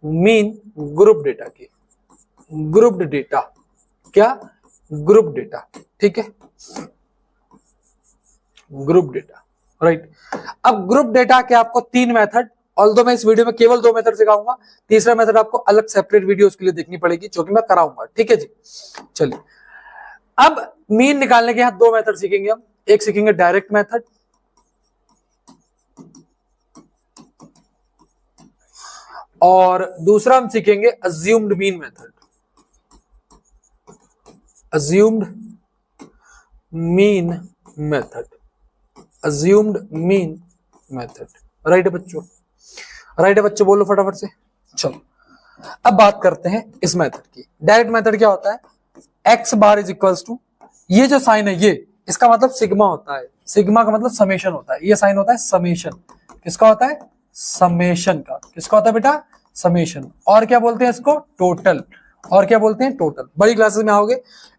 Mean group data की, grouped data, क्या, group data, ठीक है, ग्रुप डेटा, राइट। अब ग्रुप डेटा के आपको 3 मेथड, ऑल्दो मैं इस वीडियो में केवल 2 मेथड सिखाऊंगा, तीसरा मेथड आपको अलग सेपरेट वीडियो उसके लिए देखनी पड़ेगी, जो कि मैं कराऊंगा, ठीक है जी। चलिए, अब मीन निकालने के यहां 2 मेथड सीखेंगे हम, एक सीखेंगे डायरेक्ट मेथड, और दूसरा हम सीखेंगे assumed mean method, assumed mean method, assumed mean method, right है बच्चों, राइट है बच्चों, बोलो फटाफट से। चलो, अब बात करते हैं इस मेथड की। डायरेक्ट मेथड क्या होता है, X bar is equals to, ये जो साइन है ये, इसका मतलब सिग्मा होता है, सिग्मा का मतलब समेशन होता है, ये साइन होता है समेशन, किसका होता है, समेशन का, किसका होता है बेटा, समेशन, और क्या बोलते हैं इसको, टोटल, और क्या बोलते हैं, टोटल। बड़ी क्लासेस में आओगे,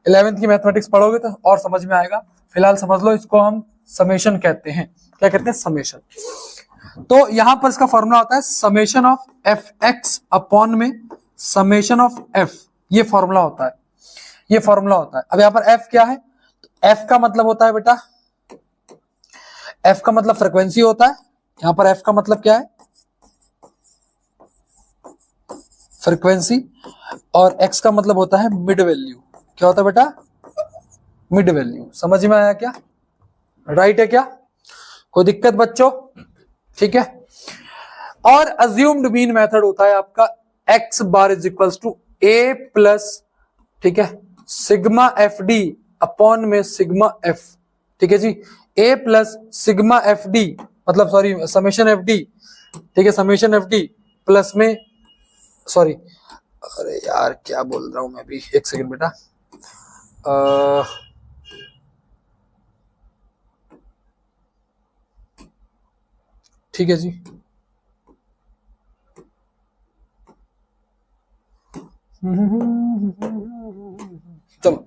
11th की मैथमेटिक्स पढ़ोगे तो और समझ में आएगा, फिलहाल समझ लो इसको हम समेशन कहते हैं, क्या कहते हैं, समेशन। तो यहां पर इसका फॉर्मूला होता है summation of F x upon में समेशन ऑफ एफ, ये फॉर्मूला होता है, ये फॉर्मूला होता है। अब यहां पर एफ क्या है, तो एफ का मतलब होता है बेटा, एफ का मतलब फ्रीक्वेंसी होता है, यहां पर एफ का मतलब क्या है, फ्रीक्वेंसी, और एक्स का मतलब होता है मिड वैल्यू, क्या होता है बेटा, मिड वैल्यू। समझ में आया क्या, राइट है क्या, कोई दिक्कत बच्चों, ठीक है। और अज्यूम्ड मीन मेथड होता है आपका X bar is equals to A plus, ठीक है, सिग्मा एफ डी अपॉन में सिग्मा एफ, ठीक है जी, A plus sigma F D, मतलब सॉरी समेशन एफ डी, ठीक है, समेशन एफ डी प्लस में, सॉरी अरे यार क्या बोल रहा हूं मैं भी, एक सेकंड बेटा, ठीक है जी, चलो,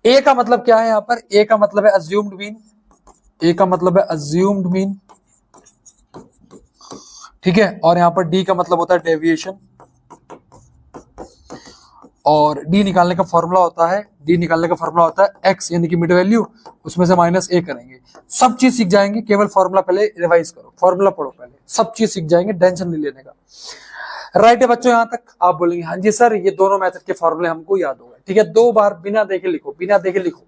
ए का मतलब क्या है यहां पर, ए का मतलब है अज्यूम्ड मीन, ए का मतलब है अज्यूम्ड मीन, ठीक है, और यहां पर डी का मतलब होता है डेविएशन, और डी निकालने का फॉर्मूला होता है, डी निकालने का फॉर्मूला होता है एक्स यानी कि मिड वैल्यू, उसमें से माइनस ए करेंगे। सब चीज सीख जाएंगे, केवल फॉर्मूला पहले रिवाइज करो, फॉर्मूला पढ़ो पहले, सब चीज सीख जाएंगे, टेंशन नहीं लेने का, राइट है बच्चों। यहां तक आप बोलेंगे हाँ जी सर, ये दोनों मेथड के फॉर्मूले हमको याद हो गए, ठीक है, 2 बार बिना देखे लिखो, बिना देखे लिखो,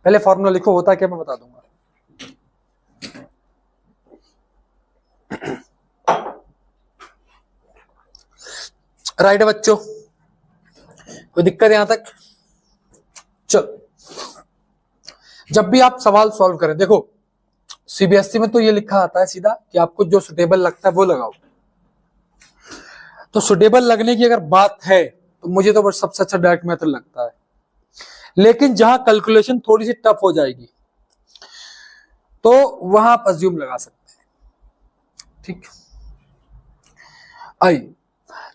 पहले फॉर्मूला लिखो, होता क्या मैं बता दूंगा। राइट है बच्चों, कोई दिक्कत यहां तक, चलो, जब भी आप सवाल सॉल्व करें, देखो सीबीएसई में तो ये लिखा आता है सीधा कि आपको जो सुटेबल लगता है वो लगाओ, तो सुटेबल लगने की अगर बात है तो मुझे तो सबसे अच्छा डायरेक्ट मेथड लगता है, लेकिन जहां कैलकुलेशन थोड़ी सी टफ हो जाएगी तो वहां आप अज्यूम लगा सकते हैं, ठीक। आइए,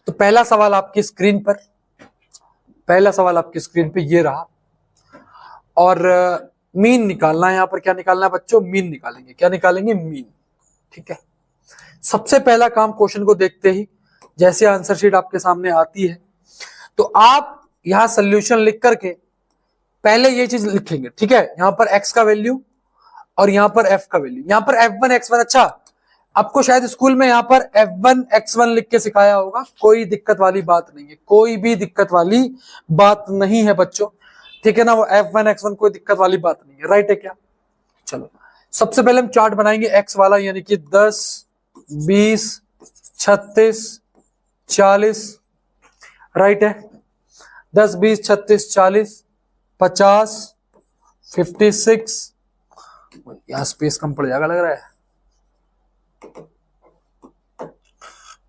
तो पहला सवाल आपकी स्क्रीन पर, पहला सवाल आपकी स्क्रीन पे ये रहा, और मीन निकालना है, यहां पर क्या निकालना है बच्चों, मीन निकालेंगे, क्या निकालेंगे, मीन, ठीक है। सबसे पहला काम क्वेश्चन को देखते ही जैसे आंसर शीट आपके सामने आती है तो आप यहां सोल्यूशन लिख करके पहले ये चीज लिखेंगे, ठीक है, यहां पर x का वैल्यू और यहां पर f का वैल्यू, यहां पर f1 x1, अच्छा आपको शायद स्कूल में यहां पर f1 x1 लिख के सिखाया होगा, कोई दिक्कत वाली बात नहीं है, कोई भी दिक्कत वाली बात नहीं है बच्चों, ठीक है ना, वो f1 x1 कोई दिक्कत वाली बात नहीं है, राइट है क्या। चलो, सबसे पहले हम चार्ट बनाएंगे x वाला, यानी कि 10 20 36 40, राइट है, 10 20 36 40 50 56, यहां स्पेस कम पड़ जाएगा लग रहा है,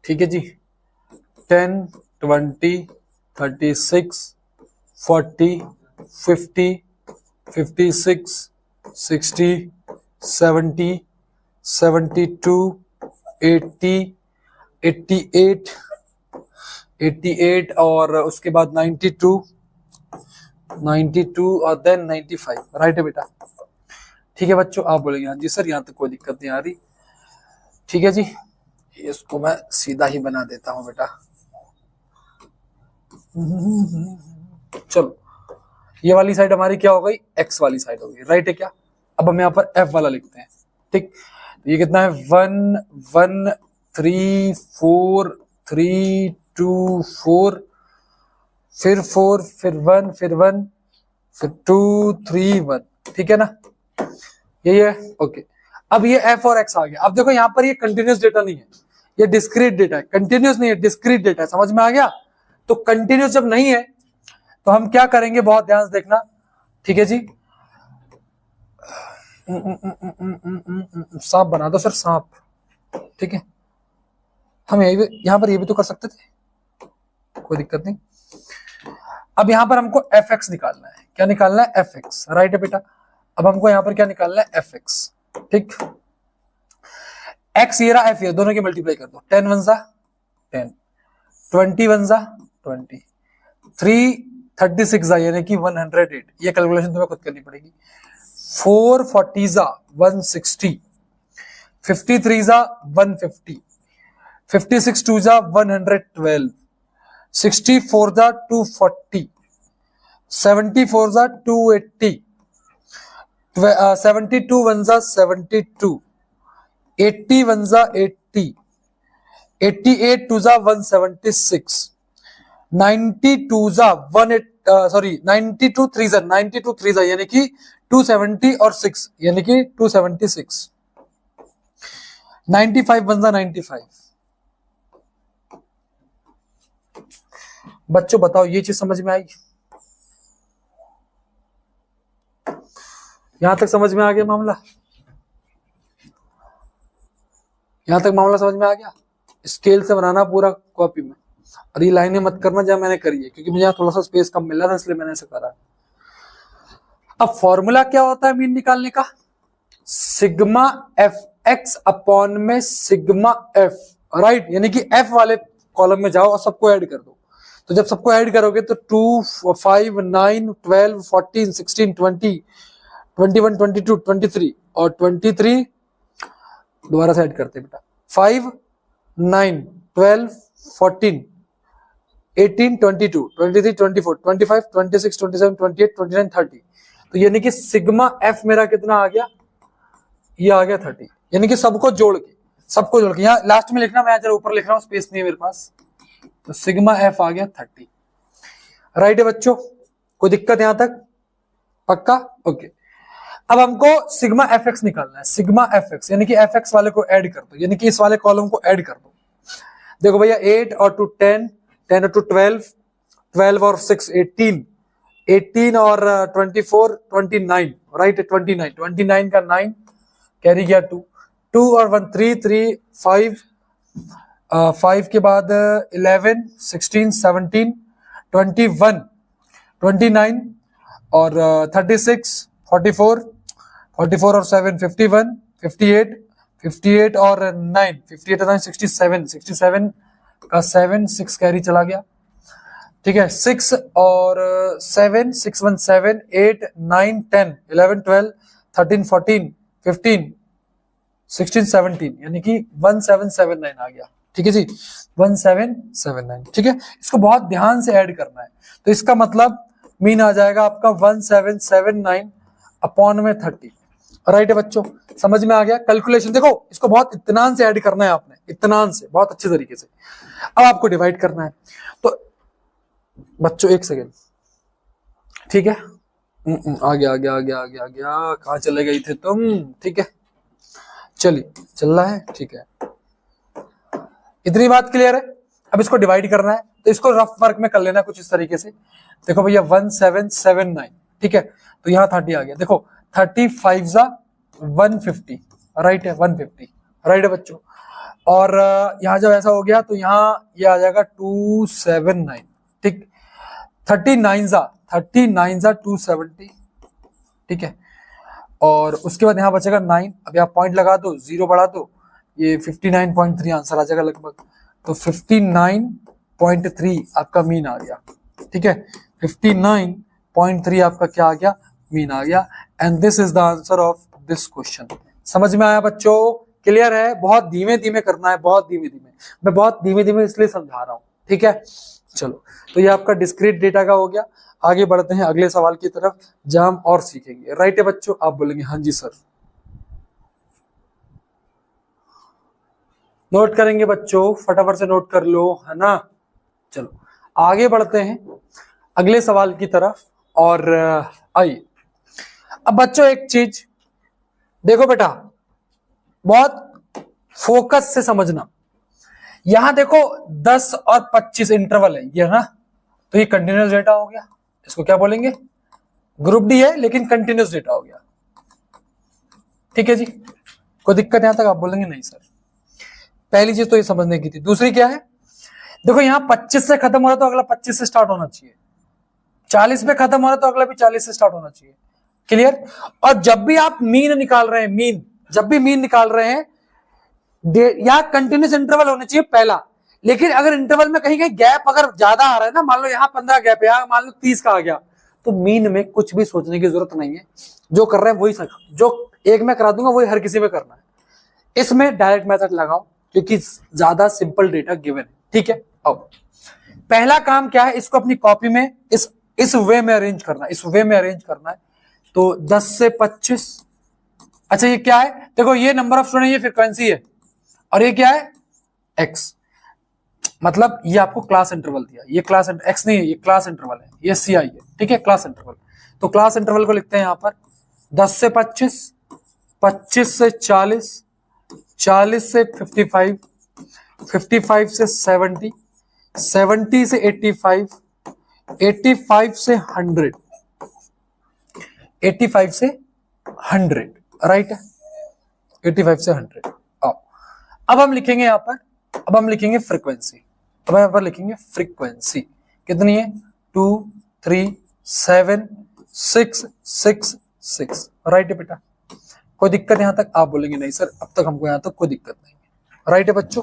ठीक है जी, 10 20 36 40 50 56 60 70 72 80 88 88 और उसके बाद 92 92 और देन 95, राइट है बेटा, ठीक है बच्चों। आप बोलेंगे हाँ जी सर यहाँ तक कोई दिक्कत नहीं आ रही, ठीक है जी, इसको मैं सीधा ही बना देता हूं बेटा। चलो ये वाली साइड हमारी क्या हो गई, एक्स वाली साइड हो गई, राइट है क्या। अब हम यहाँ पर एफ वाला लिखते हैं, ठीक। तो ये कितना है, 1 1 3 4 3 2 4, फिर 4, फिर 1, फिर 1, फिर 2 3 1, ठीक है ना, यही है, ओके। अब ये एफ और एक्स आ गया। अब देखो यहाँ पर ये कंटिन्यूस डेटा नहीं है, ये डिस्क्रीट डेटा है, कंटिन्यूस नहीं है, डिस्क्रीट डेटा है, समझ में आ गया। तो कंटिन्यूस जब नहीं है तो हम क्या करेंगे, बहुत ध्यान से देखना, ठीक है जी। सांप बना दो सर, सांप, ठीक है। हम यहां पर ये भी तो कर सकते थे, कोई दिक्कत नहीं। अब यहां पर हमको एफ एक्स निकालना है, क्या निकालना है, एफ एक्स, राइट है बेटा। अब हमको यहां पर क्या निकालना है, एफ एक्स, ठीक। एक्स ये रहा, एफ ये, दोनों की मल्टीप्लाई कर दो, 10 1 10, 20 1 20, 3 36 यानी कि 108, ये कैलकुलेशन तुम्हें खुद करनी पड़ेगी। 4 40 160, 53 150, 56 2 112, 64 240, 74 280, 72 1 72, 81 80, 88 2 176, 92 92 3 यानी कि 270 और 6 यानी कि 276, 95 1 95। बच्चों बताओ ये चीज समझ में आई, यहां तक समझ में आ गया मामला, यहां तक मामला समझ में आ गया। स्केल से बनाना पूरा कॉपी में, और ये लाइनें मत करना जहां मैंने करी है, क्योंकि मुझे यहाँ थोड़ा सा स्पेस कम मिला था इसलिए मैंने ऐसा करा। अब फॉर्मूला क्या होता है मीन निकालने का, सिग्मा एफ एक्स अपॉन में सिग्मा एफ, राइट, यानी कि एफ वाले कॉलम में जाओ और सबको ऐड कर दो। तो जब सबको ऐड करोगे तो 2 5 9 12 14 16 20 21 22 23 और 23 दोबारा से ऐड करते बेटा, 5 9 12 14 18 22 23 24 25 26 27 28 29 30। तो यानी कि सिग्मा एफ मेरा कितना आ गया, ये आ गया 30, यानी कि सबको जोड़ के यहाँ लास्ट में लिखना, मैं जरा ऊपर लिख रहा हूँ, स्पेस नहीं है मेरे पास। तो सिग्मा एफ आ गया 30, राइट है बच्चों, कोई दिक्कत यहां तक, पक्का, ओके। अब हमको सिग्मा एफ एक्स निकालना है, सिग्मा एफ एक्स यानी कि एफ एक्स वाले को ऐड कर दो, यानी कि इस वाले कॉलम को ऐड कर दो। देखो भैया 8 और 2 10, 10 और 2 12, 12 और 6 18, 18 और 24 29, राइट, 29, 29 का 9 कैरी गया 2, 2 और 1 3 3 5, 5 के बाद 11 16 17 21 29 और 36 44 44 और 7 51 58 58 और 9 58 और 9 67 67 का 7 6 कैरी चला गया, ठीक है। 6 और 7 6 1 7 8 9 10 11 12 13 14 15 16 17 यानी कि 1779 आ गया, ठीक है जी, 1779, ठीक है। इसको बहुत ध्यान से ऐड करना है, तो इसका मतलब मीन आ जाएगा आपका 1779 अपॉन में 30, राइट है बच्चों, समझ में आ गया। कैलकुलेशन देखो, इसको बहुत इत्मीनान से ऐड करना है आपने, इत्मीनान से, बहुत अच्छे तरीके से। अब आपको डिवाइड करना है, तो बच्चों एक सेकेंड, ठीक है, आ गया, कहाँ चले गए थे तुम, ठीक है, चलिए चल रहा है, ठीक है, इतनी बात क्लियर है। अब इसको डिवाइड करना है, तो इसको रफ वर्क में कर लेना कुछ इस तरीके से। देखो भैया 1779, ठीक है, तो यहाँ 30 आ गया, देखो 35 150, राइट है, 150, राइट है बच्चों। और यहाँ जब ऐसा हो गया तो यहाँ ये आ जाएगा 279, ठीक, 39 270, ठीक है। और उसके बाद यहाँ बचेगा 9, अब यहाँ पॉइंट लगा दो, 0 बढ़ा दो, ये 59.3 आंसर आ जाएगा लगभग। तो 59.3 आपका मीन आ गया, ठीक है, 59.3 आपका क्या आ गया, मीन आ गया। And this is the answer of this question. समझ में आया बच्चों, क्लियर है? बहुत धीमे धीमे करना है, बहुत धीमे धीमे। मैं बहुत धीमे धीमे इसलिए समझा रहा हूं, ठीक है। चलो, तो ये आपका डिस्क्रीट डेटा का हो गया। आगे बढ़ते हैं अगले सवाल की तरफ जहां हम और सीखेंगे। राइट है बच्चों? आप बोलेंगे हाँ जी सर। नोट करेंगे बच्चों, फटाफट से नोट कर लो, है ना। चलो आगे बढ़ते हैं अगले सवाल की तरफ। और आइए अब बच्चों एक चीज देखो बेटा, बहुत फोकस से समझना। यहां देखो 10 और 25 इंटरवल है ये, ना। तो ये कंटिन्यूअस डेटा हो गया, इसको क्या बोलेंगे? ग्रुप डी है लेकिन कंटिन्यूअस डेटा हो गया, ठीक है जी। कोई दिक्कत यहां तक? आप बोलेंगे नहीं सर। पहली चीज तो ये समझने की थी। दूसरी क्या है? देखो यहां 25 से खत्म हो रहा तो अगला 25 से स्टार्ट होना चाहिए, 40 पे खत्म हो रहा तो अगला भी 40 से स्टार्ट होना चाहिए। क्लियर? और जब भी आप मीन निकाल रहे हैं, मीन, जब भी मीन निकाल रहे हैं, या कंटिन्यूस इंटरवल होना चाहिए पहला। लेकिन अगर इंटरवल में कहीं कहीं गैप अगर ज्यादा आ रहा है ना, मान लो यहाँ 15 गैप है, यहाँ मान लो 30 का आ गया, तो मीन में कुछ भी सोचने की जरूरत नहीं है। जो कर रहे हैं वही सक, जो एक में करा दूंगा वही हर किसी में करना है। इसमें डायरेक्ट मेथड लगाओ क्योंकि ज्यादा सिंपल डेटा गिवन है, ठीक है। अब पहला काम क्या है? इसको अपनी कॉपी में इस वे में अरेंज करना, इस वे में अरेंज करना है। तो 10 से 25, अच्छा ये क्या है? देखो ये नंबर ऑफ स्टूडेंट, ये फ्रीक्वेंसी है, और ये क्या है? एक्स। मतलब ये आपको क्लास इंटरवल दिया, ये क्लास एक्स नहीं है, ये क्लास इंटरवल है, ये सी आई है, ठीक है, क्लास इंटरवल। तो क्लास इंटरवल को लिखते हैं यहां पर 10 से 25, 25 से 40, 40 से 55, 55 से 70, 70 से 85, 85 से 100, 85 से 100, राइट है, 85 से 100। अब हम लिखेंगे यहां पर, अब हम लिखेंगे फ्रीक्वेंसी। अब यहां पर लिखेंगे फ्रीक्वेंसी कितनी है? 2 3 7 6 6 6, राइट है बेटा। कोई दिक्कत यहां तक? आप बोलेंगे नहीं सर, अब तक हमको यहां तक कोई दिक्कत नहीं है, राइट है बच्चों।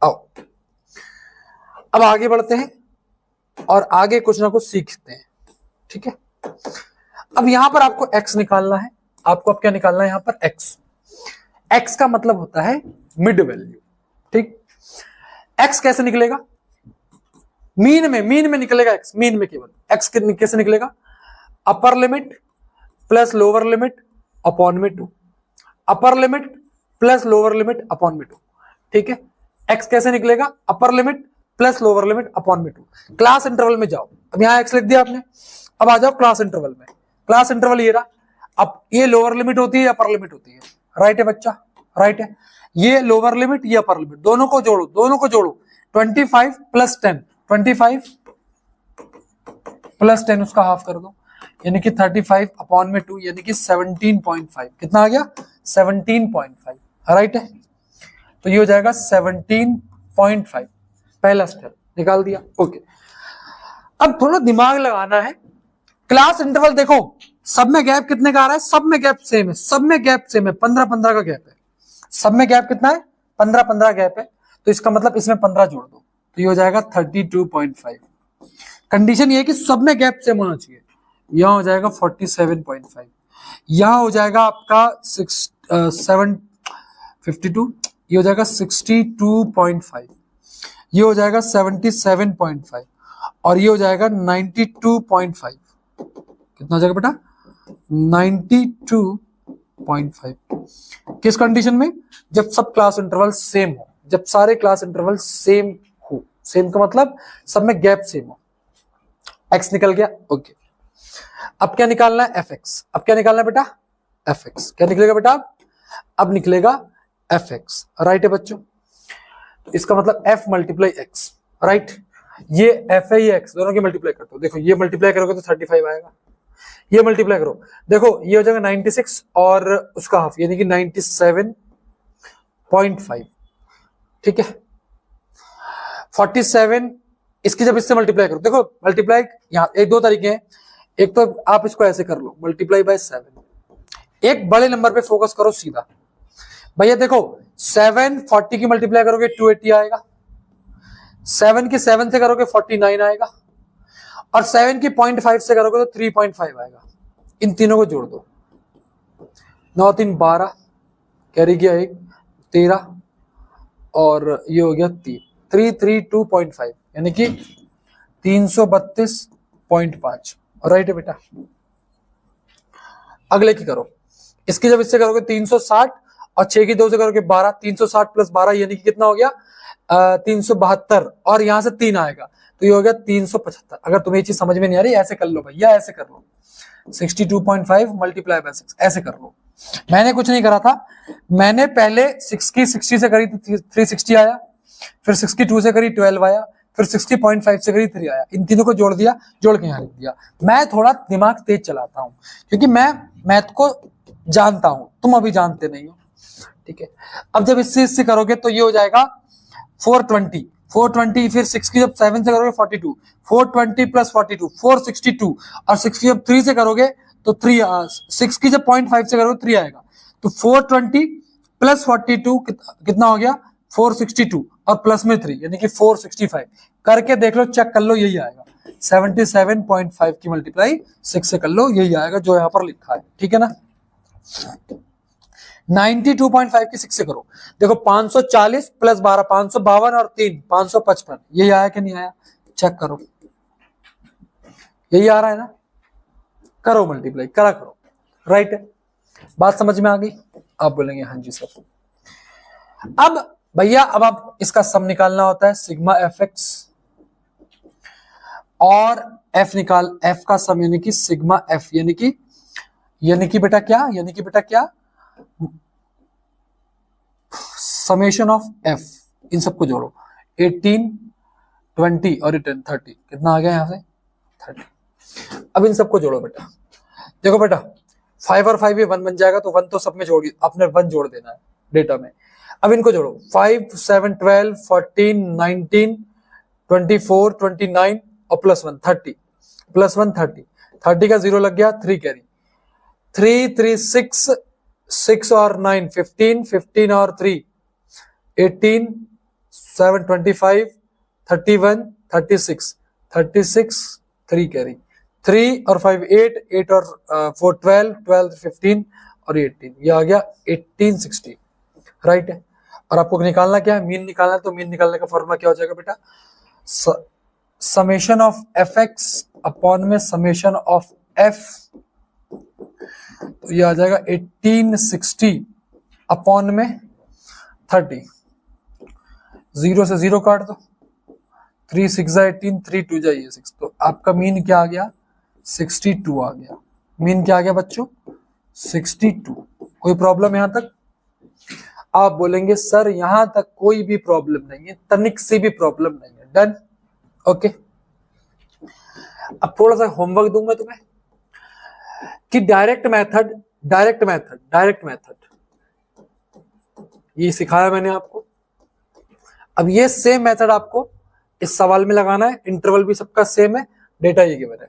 आओ अब आगे बढ़ते हैं और आगे कुछ ना कुछ सीखते हैं, ठीक है। अब यहां पर आपको x निकालना है। आपको अब क्या निकालना है? यहां पर x। x का मतलब होता है मिड वैल्यू, ठीक। x कैसे निकलेगा? मीन में निकलेगा x, मीन में केवल x कैसे निकलेगा? Upper limit plus lower limit upon में 2, upper limit plus lower limit upon में 2, ठीक है। x कैसे निकलेगा? Upper limit plus lower limit upon में 2। क्लास इंटरवल में जाओ, अब यहां x लिख दिया आपने, अब आ जाओ क्लास इंटरवल में। क्लास इंटरवल ये रहा। अब ये लोअर लिमिट होती है या अपर लिमिट होती है? राइट है बच्चा, राइट है। ये लोअर लिमिट, ये अपर लिमिट, दोनों को जोड़ो, दोनों को जोड़ो। 25 प्लस 10, 25 प्लस 10 उसका हाफ कर दो, यानी कि 35 अपॉन में 2, यानी कि 17.5। कितना आ गया? 17.5, राइट है। तो ये हो जाएगा 17.5, पहला स्टेप निकाल दिया, ओके। अब थोड़ा दिमाग लगाना है। क्लास इंटरवल देखो सब में गैप कितने का आ रहा है? सब में गैप सेम है, सब में गैप सेम है, 15-15 का गैप है। सब में गैप कितना है? 15-15 गैप है। तो इसका मतलब इसमें 15 जोड़ दो, तो ये हो जाएगा 32.5। कंडीशन ये है कि सब में गैप सेम होना चाहिए। यहां हो जाएगा 47.5, यहां हो जाएगा आपका 52, ये हो जाएगा 62.5, ये हो जाएगा 77.5, और ये हो जाएगा 92.5। कितना हो जाएगा बेटा? 92.5। किस कंडीशन में? जब सब क्लास इंटरवल सेम हो, जब सारे क्लास इंटरवल सेम हो। सेम का मतलब सब में गैप सेम हो। x निकल गया, ओके। अब क्या निकालना है? fx। अब क्या निकालना है बेटा? fx। क्या निकलेगा बेटा? अब निकलेगा fx, राइट है बच्चों। इसका मतलब f मल्टीप्लाई x, राइट। ये f है, ये x, दोनों की मल्टीप्लाई कर दो। देखो ये मल्टीप्लाई करोगे तो 35 आएगा, ये मल्टीप्लाई करो, देखो ये हो जाएगा 96 और उसका हाफ, यानी कि 97.5, ठीक है। 47 इसकी जब इससे मल्टीप्लाई करो, देखो मल्टीप्लाई यहाँ एक दो तरीके हैं। एक तो आप इसको ऐसे कर लो, मल्टीप्लाई बाय 7। एक बड़े नंबर पे फोकस करो सीधा। भैया देखो 7 40 की मल्टीप्लाई करोगे 280 आएगा, 7 की 7 से करोगे 49 आएगा, और 7 की 0.5 से करोगे तो 3.5 आएगा। इन तीनों को जोड़ दो, 9 3 12, कैरी किया 1, 13 और ये हो गया 3, 332.5 यानी कि 332.5। राइट है बेटा। अगले की करो, इसकी जब इससे करोगे 360 और 6 की 2 से करोगे 12, 360 प्लस 12 यानी कि कितना हो गया 372 और यहां से 3 आएगा तो ये हो गया 375। अगर तुम्हें ये चीज समझ में नहीं आ रही ऐसे कर लो भैया, ऐसे कर लो 62.5 मल्टीप्लाई बाय 6 ऐसे कर लो। मैंने कुछ नहीं करा था, मैंने पहले 6 की 60 से करी थी 360 आया, फिर 62 से करी 12 आया, फिर 60.5 से करी 3 आया। इन तीनों को जोड़ दिया, जोड़ के यहाँ लिख दिया। मैं थोड़ा दिमाग तेज चलाता हूँ क्योंकि मैं मैथ को जानता हूं, तुम अभी जानते नहीं हो, ठीक है। अब जब इससे करोगे तो ये हो जाएगा 420, 420 फिर 6 की जब 7 से करोगे 42, 420 प्लस 42 462 और 6 की जब 3 से करोगे तो 3, 6 की जब 0.5 से करोगे 3 आएगा तो 420 प्लस 42 कितना हो गया 462 और प्लस में 3 यानी कि 465। करके देख लो, चेक कर लो, यही आएगा 77.5 की मल्टीप्लाई 6 से कर लो, यही आएगा जो यहाँ पर लिखा है, ठीक है ना। 92.5 की 6 से करो, देखो 540 प्लस 12 552 और 3 555, यही आया कि नहीं आया, चेक करो, यही आ रहा है ना। करो मल्टीप्लाई, करा करो, राइट है। बात समझ में आ गई? आप बोलेंगे हाँ जी सर। अब भैया अब आप इसका सम निकालना होता है सिग्मा एफ एक्स और एफ निकाल, एफ का सम यानी कि सिग्मा एफ यानी कि बेटा क्या समेशन ऑफ एफ, इन सबको जोड़ो 18 20 और 10 30 कितना आ गया यहां से 30। अब इन सबको जोड़ो बेटा, देखो बेटा 5 और 5 ये 1 बन जाएगा तो 1 तो सब में जोड़, अपने 1 जोड़ देना है डेटा में। अब इनको जोड़ो 5 7 12 14 19 24 29 और प्लस 1 30, प्लस 1 30, 30 का 0 लग गया 3 कैरी, 3 3 6 6 और 9 15 15 और 3 18 7 25 31 36 36 3 कैरी, 3 और 5 8 8 और 4 12 12 15 और 18, ये आ गया 1860, राइट है। और आपको निकालना क्या है, मीन निकालना है। तो मीन निकालने का फॉर्मूला क्या हो जाएगा बेटा, summation of F x upon में समेशन ऑफ एफ, तो ये आ जाएगा 1860 अपॉन में 30, 0 से 0 काट दो, 3 6 जा 18 3 2 जा 6, तो आपका मीन क्या आ गया 62 आ गया। मीन क्या आ गया बच्चों 62। कोई प्रॉब्लम यहां तक? आप बोलेंगे सर यहां तक कोई भी प्रॉब्लम नहीं है, तनिक से भी प्रॉब्लम नहीं है, डन, ओके। अब थोड़ा सा होमवर्क दूंगा तुम्हें कि डायरेक्ट मेथड ये सिखाया मैंने आपको। अब ये सेम मेथड आपको इस सवाल में लगाना है, इंटरवल भी सबका सेम है, डेटा ये गिवन है।